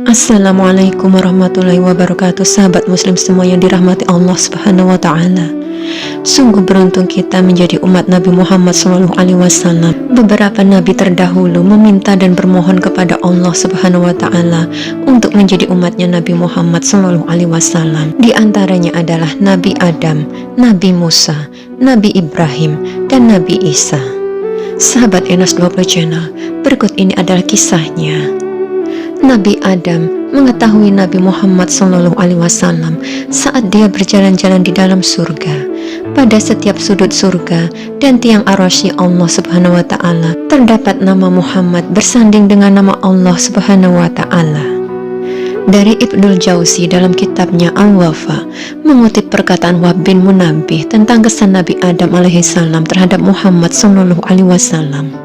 Assalamualaikum warahmatullahi wabarakatuh. Sahabat muslim semua yang dirahmati Allah subhanahu wa ta'ala, sungguh beruntung kita menjadi umat Nabi Muhammad SAW. Beberapa nabi terdahulu meminta dan bermohon kepada Allah subhanahu wa ta'ala untuk menjadi umatnya Nabi Muhammad SAW. Di antaranya adalah Nabi Adam, Nabi Musa, Nabi Ibrahim, dan Nabi Isa. Sahabat Enos 20 Channel, berikut ini adalah kisahnya. Nabi Adam mengetahui Nabi Muhammad SAW saat dia berjalan-jalan di dalam surga. Pada setiap sudut surga dan tiang arasy Allah Subhanahu wa Ta'ala terdapat nama Muhammad bersanding dengan nama Allah Subhanahu wa Ta'ala. Dari Ibnul Jauzi dalam kitabnya Al-Wafa mengutip perkataan Wahb bin Munabbih tentang kesan Nabi Adam alaihissalam terhadap Muhammad SAW.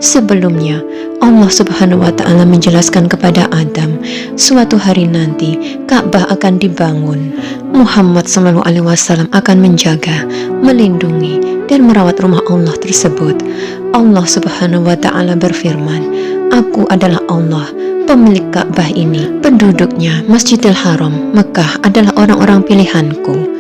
Sebelumnya, Allah Subhanahu wa Ta'ala menjelaskan kepada Adam, suatu hari nanti Ka'bah akan dibangun. Muhammad SAW akan menjaga, melindungi, dan merawat rumah Allah tersebut. Allah Subhanahu wa Ta'ala berfirman, "Aku adalah Allah, pemilik Ka'bah ini. Penduduknya Masjidil Haram, Mekah adalah orang-orang pilihanku.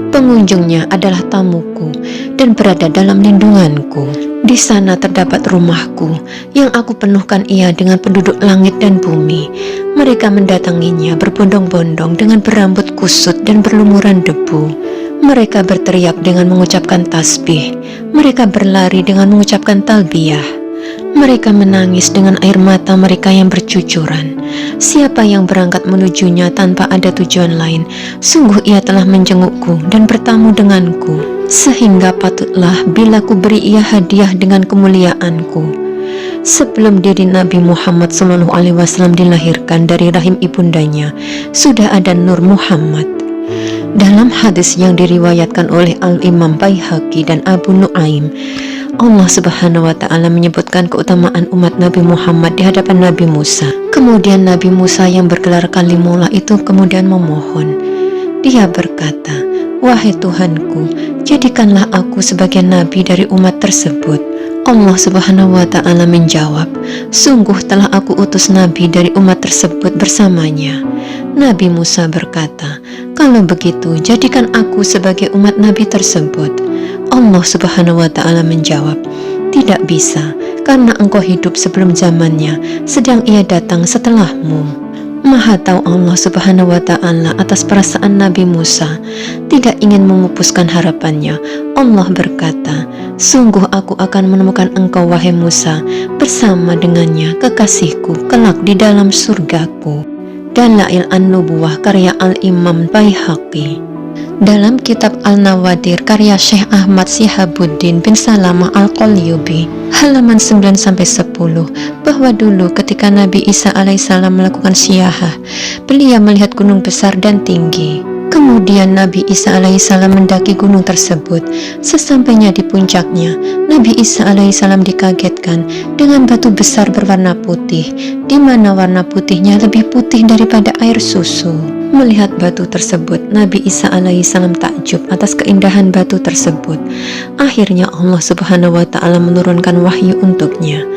Pengunjungnya adalah tamuku dan berada dalam lindunganku. Di sana terdapat rumahku yang aku penuhkan ia dengan penduduk langit dan bumi. Mereka mendatanginya berbondong-bondong dengan berambut kusut dan berlumuran debu. Mereka berteriak dengan mengucapkan tasbih. Mereka berlari dengan mengucapkan talbiyah. Mereka menangis dengan air mata mereka yang bercucuran. Siapa yang berangkat menujunya tanpa ada tujuan lain, sungguh ia telah menjengukku dan bertamu denganku, sehingga patutlah bila ku beri ia hadiah dengan kemuliaanku." Sebelum diri Nabi Muhammad SAW dilahirkan dari rahim ibundanya, sudah ada Nur Muhammad. Dalam hadis yang diriwayatkan oleh Al-Imam Baihaqi dan Abu Nuaim, Allah Subhanahu wa Ta'ala menyebutkan keutamaan umat Nabi Muhammad di hadapan Nabi Musa. Kemudian Nabi Musa yang bergelar Kalimullah itu kemudian memohon. Dia berkata, "Wahai Tuhanku, jadikanlah aku sebagai nabi dari umat tersebut." Allah Subhanahu wa Ta'ala menjawab, "Sungguh telah aku utus nabi dari umat tersebut bersamanya." Nabi Musa berkata, "Kalau begitu, jadikan aku sebagai umat nabi tersebut." Allah Subhanahu wa Ta'ala menjawab, "Tidak bisa, karena engkau hidup sebelum zamannya, sedang ia datang setelahmu." Maha tahu Allah Subhanahu wa Ta'ala atas perasaan Nabi Musa, tidak ingin memupuskan harapannya. Allah berkata, "Sungguh aku akan menemukan engkau wahai Musa bersama dengannya kekasihku kelak di dalam surgaku." Dalail An-Nubuwah karya Al-Imam Baihaqi. Dalam kitab Al-Nawadir karya Syekh Ahmad Syihabuddin bin Salamah Al-Qalyubi halaman 9-10, bahwa dulu ketika Nabi Isa alaihissalam melakukan syiyahah, beliau melihat gunung besar dan tinggi. Kemudian Nabi Isa alaihissalam mendaki gunung tersebut. Sesampainya di puncaknya, Nabi Isa alaihissalam dikagetkan dengan batu besar berwarna putih, di mana warna putihnya lebih putih daripada air susu. Melihat batu tersebut, Nabi Isa alaihissalam takjub atas keindahan batu tersebut. Akhirnya Allah Subhanahu wa Ta'ala menurunkan wahyu untuknya.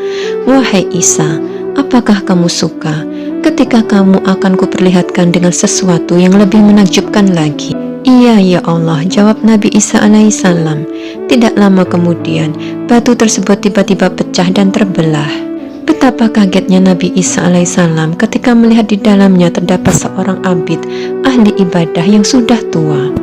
"Wahai Isa, apakah kamu suka ketika kamu akan kuperlihatkan dengan sesuatu yang lebih menakjubkan lagi?" "Iya ya Allah," jawab Nabi Isa alaihissalam. Tidak lama kemudian, batu tersebut tiba-tiba pecah dan terbelah. Betapa kagetnya Nabi Isa alaihissalam ketika melihat di dalamnya terdapat seorang abid, ahli ibadah yang sudah tua.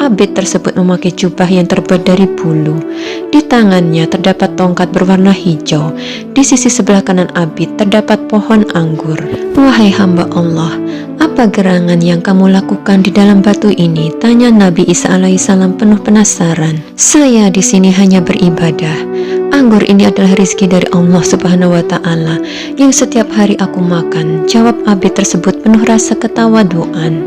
Abid tersebut memakai jubah yang terbuat dari bulu. Di tangannya terdapat tongkat berwarna hijau. Di sisi sebelah kanan abid terdapat pohon anggur. "Wahai hamba Allah, apa gerangan yang kamu lakukan di dalam batu ini?" tanya Nabi Isa alaihissalam penuh penasaran. "Saya di sini hanya beribadah. Anggur ini adalah rizki dari Allah Subhanahu wa Ta'ala yang setiap hari aku makan," jawab abid tersebut penuh rasa ketawaduan.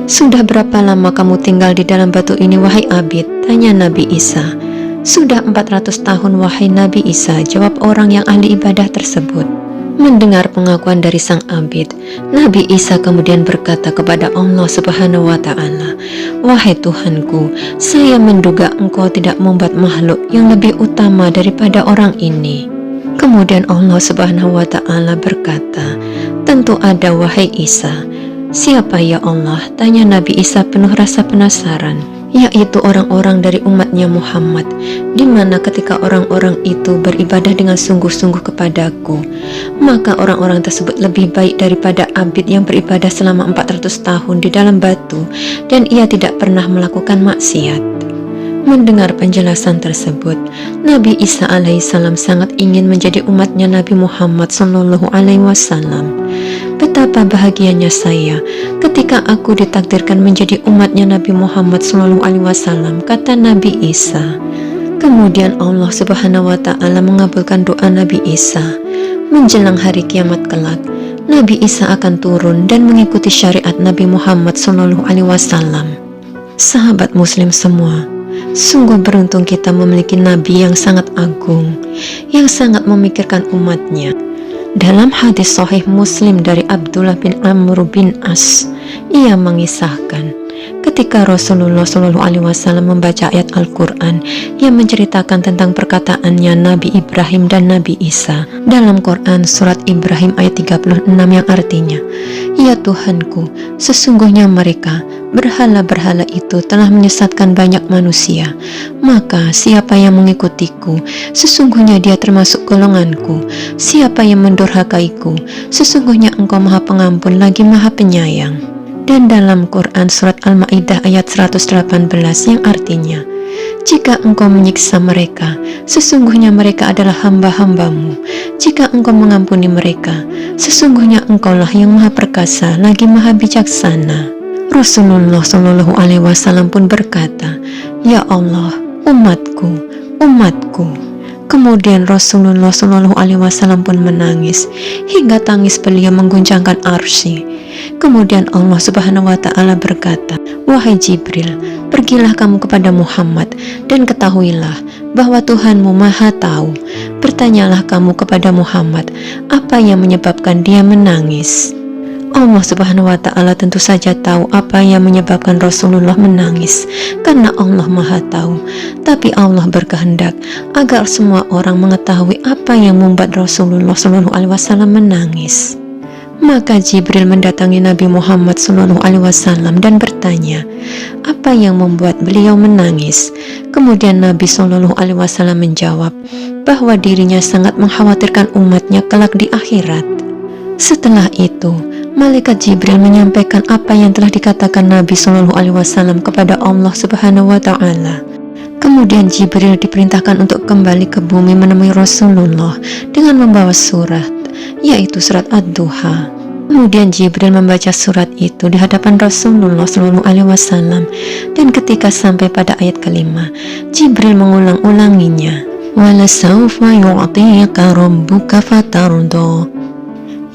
"Sudah berapa lama kamu tinggal di dalam batu ini wahai abid?" tanya Nabi Isa. "Sudah 400 tahun wahai Nabi Isa," jawab orang yang ahli ibadah tersebut. Mendengar pengakuan dari sang abid, Nabi Isa kemudian berkata kepada Allah Subhanahu wa Ta'ala, "Wahai Tuhanku, saya menduga engkau tidak membuat makhluk yang lebih utama daripada orang ini." Kemudian Allah Subhanahu wa Ta'ala berkata, "Tentu ada, wahai Isa." "Siapa ya Allah?" tanya Nabi Isa penuh rasa penasaran. "Yaitu orang-orang dari umatnya Muhammad, di mana ketika orang-orang itu beribadah dengan sungguh-sungguh kepadaku, maka orang-orang tersebut lebih baik daripada abid yang beribadah selama 400 tahun di dalam batu, dan ia tidak pernah melakukan maksiat." Mendengar penjelasan tersebut, Nabi Isa alaihissalam sangat ingin menjadi umatnya Nabi Muhammad sallallahu alaihi wasallam. "Betapa bahagianya saya ketika aku ditakdirkan menjadi umatnya Nabi Muhammad sallallahu alaihi wasallam," kata Nabi Isa. Kemudian Allah Subhanahu wa Ta'ala mengabulkan doa Nabi Isa. Menjelang hari kiamat kelak, Nabi Isa akan turun dan mengikuti syariat Nabi Muhammad sallallahu alaihi wasallam. Sahabat muslim semua, sungguh beruntung kita memiliki Nabi yang sangat agung, yang sangat memikirkan umatnya. Dalam hadis sahih Muslim dari Abdullah bin Amr bin As, ia mengisahkan ketika Rasulullah SAW membaca ayat Al-Quran yang menceritakan tentang perkataannya Nabi Ibrahim dan Nabi Isa dalam Quran surat Ibrahim ayat 36 yang artinya, "Ya Tuhanku, sesungguhnya mereka berhala-berhala itu telah menyesatkan banyak manusia, maka siapa yang mengikutiku, sesungguhnya dia termasuk golonganku. Siapa yang mendurhakaiku, sesungguhnya Engkau Maha Pengampun lagi Maha Penyayang." Dan dalam Quran surat Al-Ma'idah ayat 118 yang artinya, "Jika Engkau menyiksa mereka, sesungguhnya mereka adalah hamba-hambamu. Jika Engkau mengampuni mereka, sesungguhnya Engkaulah yang Maha Perkasa lagi Maha Bijaksana." Rasulullah Shallallahu Alaihi Wasallam pun berkata, "Ya Allah, umatku, umatku." Kemudian Rasulullah Shallallahu Alaihi Wasallam pun menangis hingga tangis beliau mengguncangkan arsy. Kemudian Allah Subhanahu wa Ta'ala berkata, "Wahai Jibril, pergilah kamu kepada Muhammad dan ketahuilah bahwa Tuhanmu Maha Tahu. Bertanyalah kamu kepada Muhammad apa yang menyebabkan dia menangis." Allah Subhanahu wa Ta'ala tentu saja tahu apa yang menyebabkan Rasulullah menangis, karena Allah Maha Tahu. Tapi Allah berkehendak agar semua orang mengetahui apa yang membuat Rasulullah SAW menangis. Maka Jibril mendatangi Nabi Muhammad SAW dan bertanya, apa yang membuat beliau menangis? Kemudian Nabi SAW menjawab bahwa dirinya sangat mengkhawatirkan umatnya kelak di akhirat. Setelah itu, Malaikat Jibril menyampaikan apa yang telah dikatakan Nabi SAW kepada Allah Subhanahu wa Ta'ala. Kemudian Jibril diperintahkan untuk kembali ke bumi menemui Rasulullah dengan membawa surat, yaitu surat Ad-Duha. Kemudian Jibril membaca surat itu di hadapan Rasulullah SAW, dan ketika sampai pada ayat kelima, Jibril mengulang-ulanginya, "Walasawfa yu'tika rabbuka fatardo,"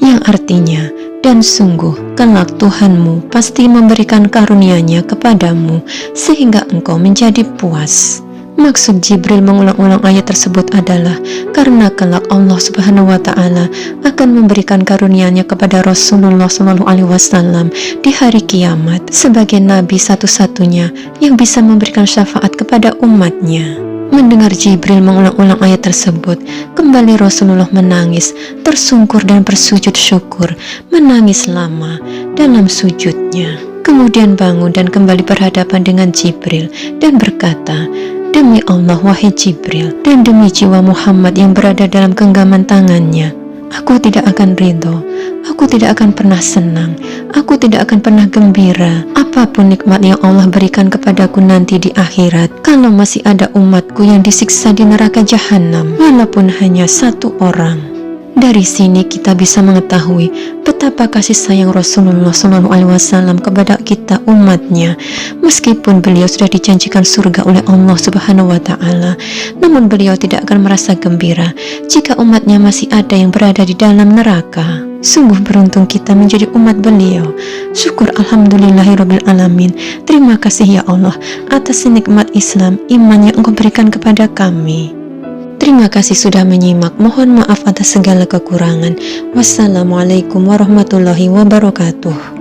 yang artinya, "Dan sungguh kelak Tuhanmu pasti memberikan karunia-Nya kepadamu sehingga engkau menjadi puas." Maksud Jibril mengulang-ulang ayat tersebut adalah karena kelak Allah Subhanahu wa Ta'ala akan memberikan karunia-Nya kepada Rasulullah SAW di hari kiamat sebagai nabi satu-satunya yang bisa memberikan syafaat kepada umatnya. Mendengar Jibril mengulang-ulang ayat tersebut, kembali Rasulullah menangis, tersungkur dan bersujud syukur, menangis lama dalam sujudnya. Kemudian bangun dan kembali berhadapan dengan Jibril dan berkata, "Demi Allah, wahai Jibril, dan demi jiwa Muhammad yang berada dalam genggaman tangannya, aku tidak akan ridho, aku tidak akan pernah senang, aku tidak akan pernah gembira apapun nikmat yang Allah berikan kepadaku nanti di akhirat, kalau masih ada umatku yang disiksa di neraka jahanam, walaupun hanya satu orang." Dari sini kita bisa mengetahui betapa kasih sayang Rasulullah SAW kepada kita umatnya. Meskipun beliau sudah dijanjikan surga oleh Allah Subhanahu wa Ta'ala, namun beliau tidak akan merasa gembira jika umatnya masih ada yang berada di dalam neraka. Sungguh beruntung kita menjadi umat beliau. Syukur alhamdulillahirabbil alamin. Terima kasih ya Allah atas nikmat Islam, iman yang Engkau berikan kepada kami. Terima kasih sudah menyimak. Mohon maaf atas segala kekurangan. Wassalamualaikum warahmatullahi wabarakatuh.